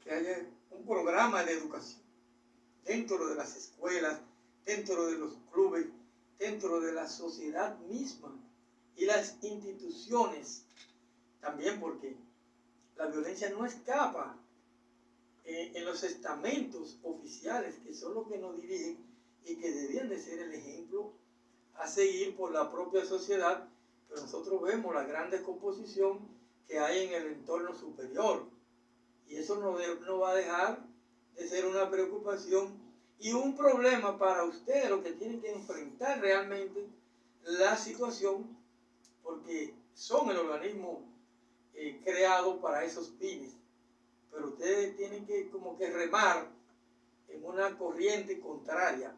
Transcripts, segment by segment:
que haya un programa de educación dentro de las escuelas, dentro de los clubes, dentro de la sociedad misma y las instituciones también, porque la violencia no escapa en los estamentos oficiales, que son los que nos dirigen y que debían de ser el ejemplo a seguir por la propia sociedad, pero nosotros vemos la gran descomposición que hay en el entorno superior, y eso no va a dejar de ser una preocupación y un problema para ustedes, los que tienen que enfrentar realmente la situación, porque son el organismo creado para esos fines, pero ustedes tienen que como que remar en una corriente contraria,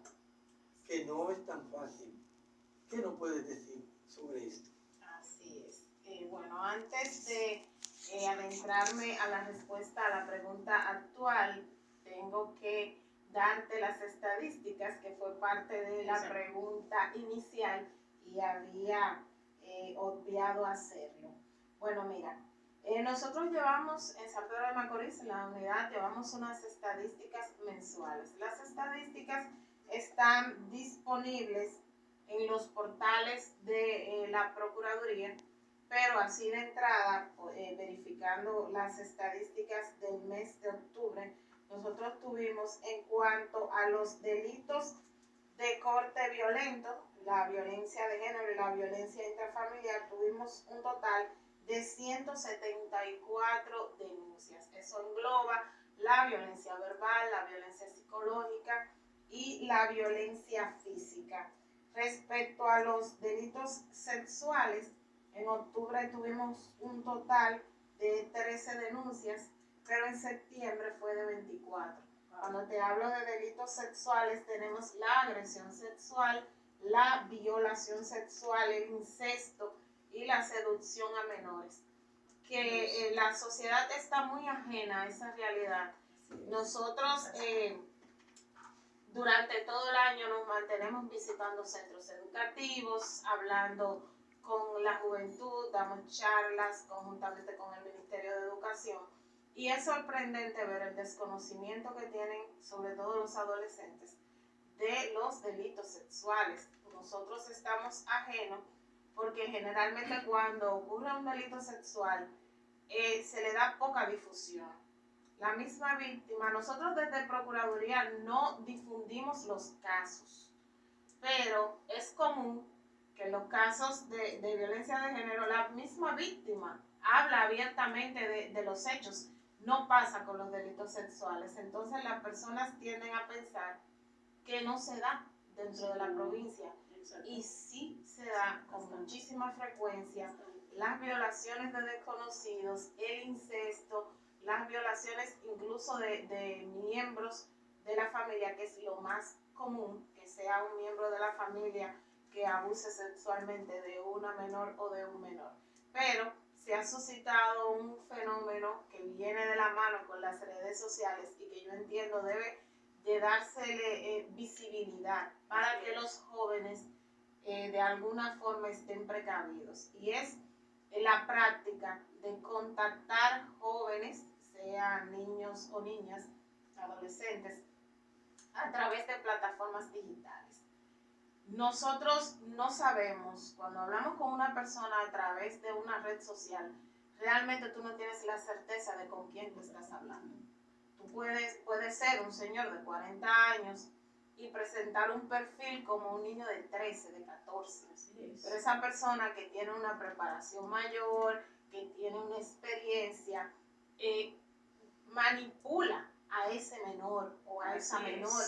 que no es tan fácil. ¿Qué nos puedes decir sobre esto? Así es. Bueno, antes de adentrarme a la respuesta a la pregunta actual, tengo que darte las estadísticas, que fue parte de la pregunta inicial y había obviado hacerlo. Bueno, mira, nosotros llevamos en San Pedro de Macorís, en la unidad, llevamos unas estadísticas mensuales. Las estadísticas están disponibles en los portales de la Procuraduría, pero así de entrada, verificando las estadísticas del mes de octubre, nosotros tuvimos, en cuanto a los delitos de corte violento, la violencia de género y la violencia intrafamiliar, tuvimos un total de 174 denuncias. Eso engloba la violencia verbal, la violencia psicológica y la violencia física. Respecto a los delitos sexuales, en octubre tuvimos un total de 13 denuncias, pero en septiembre fue de 24. Cuando te hablo de delitos sexuales, tenemos la agresión sexual, la violación sexual, el incesto y la seducción a menores. Que la sociedad está muy ajena a esa realidad. Nosotros durante todo el año nos mantenemos visitando centros educativos, hablando con la juventud, damos charlas conjuntamente con el Ministerio de Educación, y es sorprendente ver el desconocimiento que tienen, sobre todo los adolescentes, de los delitos sexuales. Nosotros estamos ajenos porque generalmente cuando ocurre un delito sexual se le da poca difusión. La misma víctima, nosotros desde Procuraduría no difundimos los casos, pero es común que en los casos de violencia de género la misma víctima habla abiertamente de los hechos. No pasa con los delitos sexuales. Entonces las personas tienden a pensar que no se da dentro de la provincia, y sí se da con muchísima frecuencia. Las violaciones de desconocidos, el incesto, las violaciones incluso de miembros de la familia, que es lo más común, que sea un miembro de la familia que abuse sexualmente de una menor o de un menor. Pero se ha suscitado un fenómeno que viene de la mano con las redes sociales y que yo entiendo debe de dársele visibilidad para que los jóvenes de alguna forma estén precavidos, y es la práctica de contactar jóvenes, sean niños o niñas, adolescentes, a través de plataformas digitales. Nosotros no sabemos, cuando hablamos con una persona a través de una red social, realmente tú no tienes la certeza de con quién tú estás hablando. Tú puedes ser un señor de 40 años y presentar un perfil como un niño de 13, de 14. Pero esa persona que tiene una preparación mayor, que tiene una experiencia, manipula a ese menor o a esa menor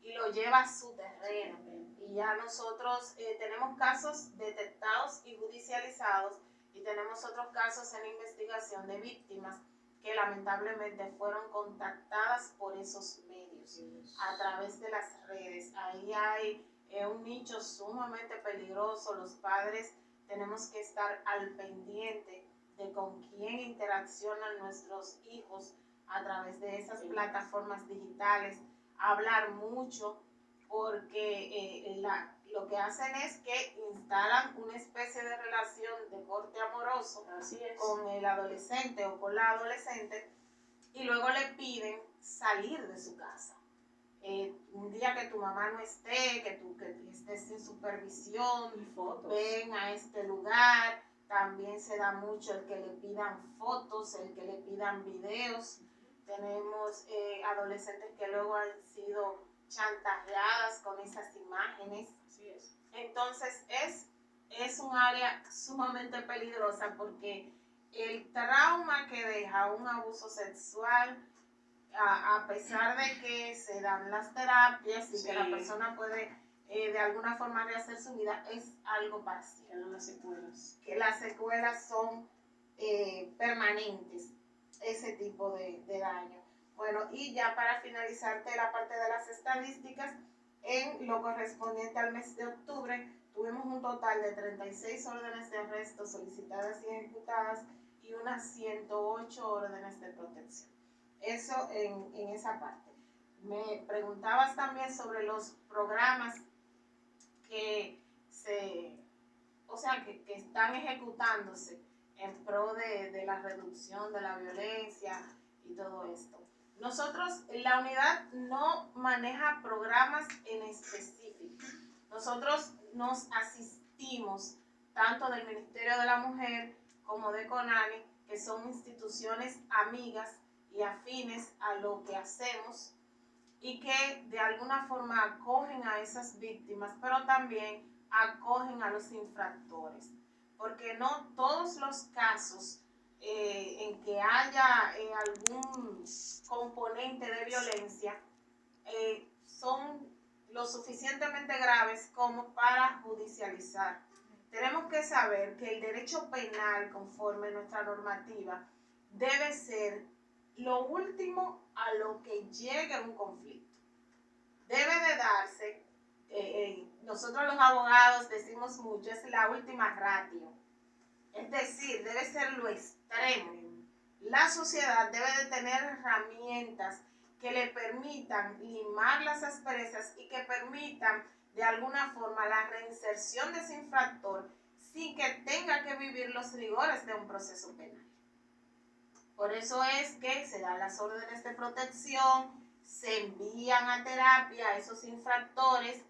y lo lleva a su terreno. Y ya nosotros tenemos casos detectados y judicializados, y tenemos otros casos en investigación de víctimas que lamentablemente fueron contactadas por esos medios a través de las redes. Ahí hay un nicho sumamente peligroso. Los padres tenemos que estar al pendiente de con quién interaccionan nuestros hijos a través de esas plataformas digitales, hablar mucho, porque lo que hacen es que instalan una especie de relación de corte amoroso con el adolescente o con la adolescente, y luego le piden salir de su casa. Un día que tu mamá no esté, que estés sin supervisión, ven a este lugar. También se da mucho el que le pidan fotos, el que le pidan videos. Tenemos adolescentes que luego han sido chantajeadas con esas imágenes. Así es. Entonces es un área sumamente peligrosa porque el trauma que deja un abuso sexual, a pesar de que se dan las terapias y que la persona puede de alguna forma rehacer su vida, es algo parcial. Quedan las secuelas. Que las secuelas son permanentes, ese tipo de daño. Bueno, y ya para finalizarte la parte de las estadísticas, en lo correspondiente al mes de octubre, tuvimos un total de 36 órdenes de arresto solicitadas y ejecutadas y unas 108 órdenes de protección. Eso en esa parte. Me preguntabas también sobre los programas que están ejecutándose en pro de la reducción de la violencia y todo esto. Nosotros, la unidad no maneja programas en específico. Nosotros nos asistimos tanto del Ministerio de la Mujer como de CONANI, que son instituciones amigas y afines a lo que hacemos y que de alguna forma acogen a esas víctimas, pero también acogen a los infractores, porque no todos los casos en que haya algún componente de violencia son lo suficientemente graves como para judicializar. Tenemos que saber que el derecho penal, conforme nuestra normativa, debe ser lo último a lo que llegue un conflicto. Debe de darse, nosotros los abogados decimos mucho, es la última ratio. Es decir, debe ser lo extremo. La sociedad debe de tener herramientas que le permitan limar las asperezas y que permitan de alguna forma la reinserción de ese infractor sin que tenga que vivir los rigores de un proceso penal. Por eso es que se dan las órdenes de protección, se envían a terapia a esos infractores.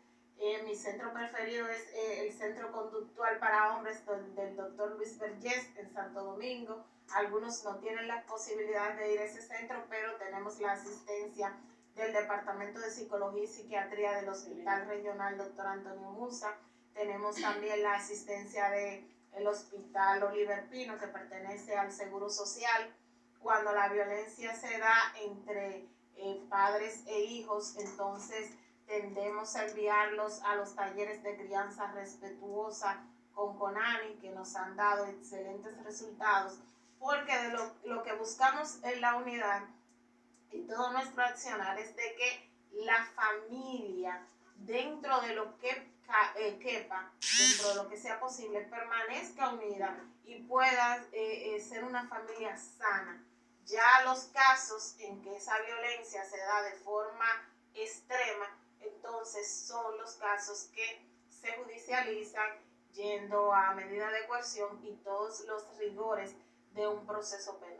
Mi centro preferido es el Centro Conductual para Hombres del Dr. Luis Vergés en Santo Domingo. Algunos no tienen la posibilidad de ir a ese centro, pero tenemos la asistencia del Departamento de Psicología y Psiquiatría del Hospital Regional Dr. Antonio Musa. Tenemos también la asistencia del Hospital Oliver Pino, que pertenece al Seguro Social. Cuando la violencia se da entre padres e hijos, entonces tendemos a enviarlos a los talleres de crianza respetuosa con CONANI, que nos han dado excelentes resultados, porque de lo que buscamos en la unidad y todo nuestro accionar es de que la familia, dentro de lo que quepa, dentro de lo que sea posible, permanezca unida y pueda ser una familia sana. Ya los casos en que esa violencia se da de forma extrema, entonces son los casos que se judicializan yendo a medida de coerción y todos los rigores de un proceso penal.